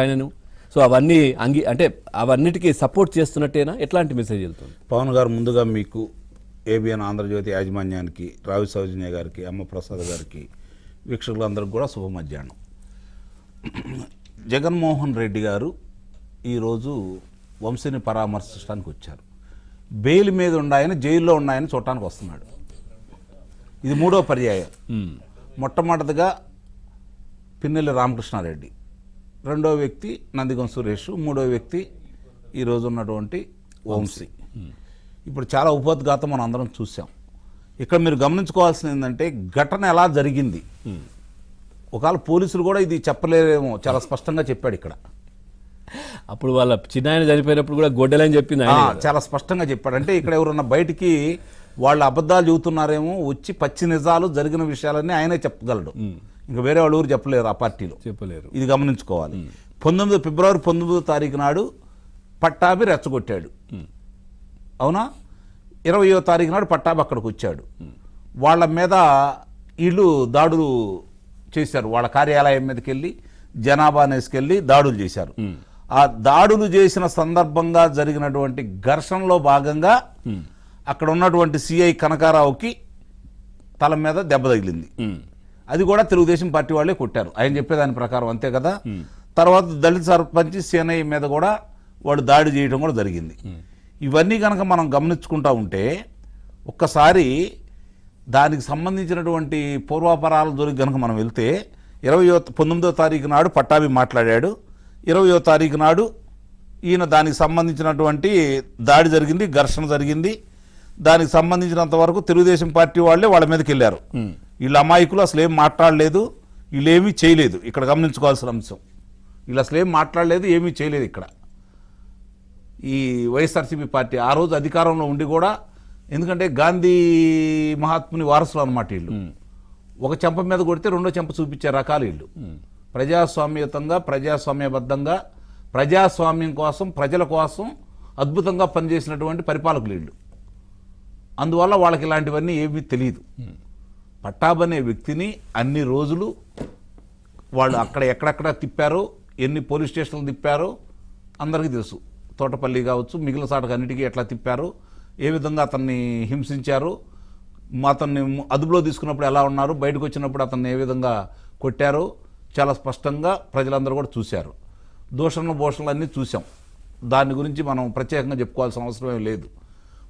ఆయనను. సో అవన్నీ అంటే అవన్నిటికీ సపోర్ట్ చేస్తున్నట్టేనా, ఎట్లాంటి మెసేజ్ వెళ్తుంది? పవన్ గారు ముందుగా మీకు ఏబిఎన్ ఆంధ్రజ్యోతి యాజమాన్యానికి, రావి సౌజన్య గారికి, అమ్మ ప్రసాద్ గారికి, వీక్షకులందరికీ కూడా శుభ మధ్యాహ్నం. జగన్మోహన్ రెడ్డి గారు ఈరోజు వంశీని పరామర్శించడానికి వచ్చారు. బెయిల్ మీద ఉన్నాయని, జైల్లో ఉన్నాయని చూడటానికి వస్తున్నాడు. ఇది మూడో పర్యాయం. మొట్టమొదటిగా పిన్నెల్లి రామకృష్ణారెడ్డి, రెండో వ్యక్తి నందిగం సురేష్, మూడో వ్యక్తి ఈరోజు ఉన్నటువంటి వంశీ. ఇప్పుడు చాలా ఉపోద్ఘాతం మనం అందరం చూసాం. ఇక్కడ మీరు గమనించుకోవాల్సింది ఏంటంటే ఘటన ఎలా జరిగింది. ఒకవేళ పోలీసులు కూడా ఇది చెప్పలేరేమో, చాలా స్పష్టంగా చెప్పాడు ఇక్కడ. అప్పుడు వాళ్ళ చిన్నాయన చనిపోయినప్పుడు కూడా గొడ్డలని చెప్పింది చాలా స్పష్టంగా చెప్పాడు. అంటే ఇక్కడ ఎవరన్నా బయటికి వాళ్ళు అబద్ధాలు చెబుతున్నారేమో, వచ్చి పచ్చి నిజాలు జరిగిన విషయాలన్నీ ఆయనే చెప్పగలడు. ఇంకా వేరే వాళ్ళు ఊరు చెప్పలేరు, ఆ పార్టీలో చెప్పలేరు. ఇది గమనించుకోవాలి. ఫిబ్రవరి 19 నాడు పట్టాభి రెచ్చగొట్టాడు, అవునా? 20వ తారీఖు నాడు పట్టాభి అక్కడికి వచ్చాడు. వాళ్ళ మీద వీళ్ళు దాడులు చేశారు. వాళ్ళ కార్యాలయం మీదకి వెళ్ళి, జనాభాని వేసుకెళ్ళి దాడులు చేశారు. ఆ దాడులు చేసిన సందర్భంగా జరిగినటువంటి ఘర్షణలో భాగంగా అక్కడ ఉన్నటువంటి సిఐ కనకారావుకి తల మీద దెబ్బ తగిలింది. అది కూడా తెలుగుదేశం పార్టీ వాళ్ళే కొట్టారు, ఆయన చెప్పేదాని ప్రకారం, అంతే కదా. తర్వాత దళిత సర్పంచ్ సేనయ్య మీద కూడా వాడు దాడి చేయడం కూడా జరిగింది. ఇవన్నీ కనుక మనం గమనించుకుంటా ఉంటే ఒక్కసారి దానికి సంబంధించినటువంటి పూర్వాపరాల దొరికి కనుక మనం వెళ్తే 19వ తారీఖు నాడు పట్టాభి మాట్లాడాడు. 20వ తారీఖు నాడు ఈయన దానికి సంబంధించినటువంటి దాడి జరిగింది, ఘర్షణ జరిగింది. దానికి సంబంధించినంత వరకు తెలుగుదేశం పార్టీ వాళ్ళే వాళ్ళ మీదకి వెళ్ళారు. వీళ్ళ అమాయకులు అసలు ఏం మాట్లాడలేదు, వీళ్ళు ఏమీ చేయలేదు. ఇక్కడ గమనించుకోవాల్సిన అంశం, వీళ్ళు అసలు ఏం మాట్లాడలేదు, ఏమీ చేయలేదు. ఇక్కడ ఈ వైఎస్ఆర్సీపీ పార్టీ ఆ రోజు అధికారంలో ఉండి కూడా, ఎందుకంటే గాంధీ మహాత్ముని వారసులు అనమాట వీళ్ళు. ఒక చెంప మీద కొడితే రెండో చెంప చూపించే రకాలు వీళ్ళు. ప్రజాస్వామ్యతంగా, ప్రజాస్వామ్యబద్ధంగా, ప్రజాస్వామ్యం కోసం, ప్రజల కోసం అద్భుతంగా పనిచేసినటువంటి పరిపాలకులు వీళ్ళు. అందువల్ల వాళ్ళకి ఇలాంటివన్నీ ఏమీ తెలియదు. పట్టాభి అనే వ్యక్తిని అన్ని రోజులు వాళ్ళు అక్కడ ఎక్కడెక్కడ తిప్పారో, ఎన్ని పోలీస్ స్టేషన్లు తిప్పారో అందరికీ తెలుసు. తోటపల్లి కావచ్చు, మిగిలిన సాటకు అన్నిటికీ ఎట్లా తిప్పారో, ఏ విధంగా అతన్ని హింసించారు, అతన్ని అదుపులో తీసుకున్నప్పుడు ఎలా ఉన్నారు, బయటకు వచ్చినప్పుడు అతన్ని ఏ విధంగా కొట్టారో చాలా స్పష్టంగా ప్రజలందరూ కూడా చూశారు. దూషణలు భూషణలు అన్నీ చూసాం. దాని గురించి మనం ప్రత్యేకంగా చెప్పుకోవాల్సిన అవసరం లేదు.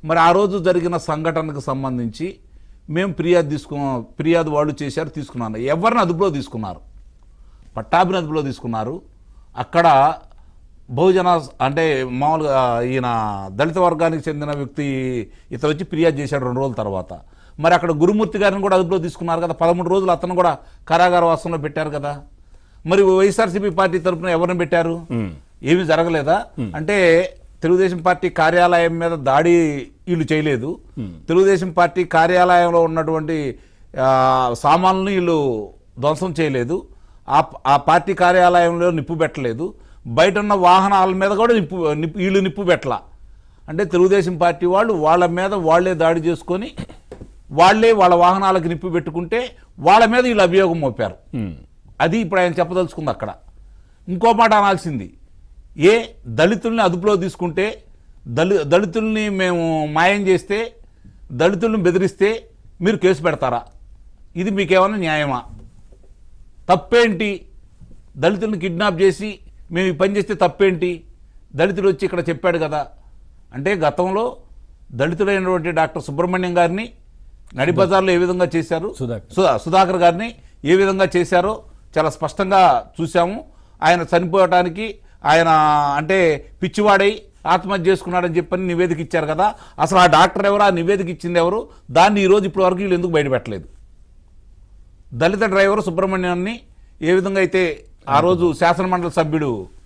మరి ఆ రోజు జరిగిన సంఘటనకు సంబంధించి మేము ఫిర్యాదు వాళ్ళు చేశారు, తీసుకున్నాను. ఎవరిని అదుపులో తీసుకున్నారు? పట్టాభిని అదుపులో తీసుకున్నారు. అక్కడ బహుజన అంటే మామూలుగా ఈయన దళిత వర్గానికి చెందిన వ్యక్తి ఇతను వచ్చి ఫిర్యాదు చేశాడు 2 రోజుల తర్వాత. మరి అక్కడ గురుమూర్తి గారిని కూడా అదుపులో తీసుకున్నారు కదా, 13 రోజులు అతను కూడా కారాగార వాసంలో పెట్టారు కదా. మరి వైఎస్ఆర్సీపీ పార్టీ తరఫున ఎవరిని పెట్టారు? ఏమీ జరగలేదా? అంటే తెలుగుదేశం పార్టీ కార్యాలయం మీద దాడి వీళ్ళు చేయలేదు, తెలుగుదేశం పార్టీ కార్యాలయంలో ఉన్నటువంటి సామాన్లను వీళ్ళు ధ్వంసం చేయలేదు, ఆ పార్టీ కార్యాలయంలో నిప్పు పెట్టలేదు, బయట ఉన్న వాహనాల మీద కూడా వీళ్ళు నిప్పు పెట్టలా. అంటే తెలుగుదేశం పార్టీ వాళ్ళు వాళ్ళ మీద వాళ్లే దాడి చేసుకొని వాళ్లే వాళ్ళ వాహనాలకు నిప్పు పెట్టుకుంటే వాళ్ళ మీద వీళ్ళు అభియోగం మోపారు. అది ఇప్పుడు ఆయన చెప్పదలుచుకుంది. అక్కడ ఇంకో మాట అనాల్సింది, దళితుల్ని అదుపులో తీసుకుంటే, దళితుల్ని మేము మాయం చేస్తే, దళితుల్ని బెదిరిస్తే మీరు కేసు పెడతారా? ఇది మీకేమన్నా న్యాయమా? తప్పేంటి? దళితుల్ని కిడ్నాప్ చేసి మేము ఈ పని చేస్తే తప్పేంటి? దళితుడు వచ్చి ఇక్కడ చెప్పాడు కదా. అంటే గతంలో దళితుడైనటువంటి డాక్టర్ సుబ్రహ్మణ్యం గారిని నడిబజార్లో ఏ విధంగా చేశారు, సుధాకర్ గారిని ఏ విధంగా చేశారో చాలా స్పష్టంగా చూసాము. ఆయన చనిపోవటానికి ఆయన అంటే పిచ్చివాడై ఆత్మహత్య చేసుకున్నాడని చెప్పని నివేదిక ఇచ్చారు కదా. అసలు ఆ డాక్టర్ ఎవరు, ఆ నివేదిక ఇచ్చింది ఎవరు? దాన్ని ఈరోజు ఇప్పటి వరకు వీళ్ళు ఎందుకు బయటపెట్టలేదు? దళిత డ్రైవర్ సుబ్రహ్మణ్యాన్ని ఏ విధంగా అయితే ఆ రోజు శాసనమండలి సభ్యుడు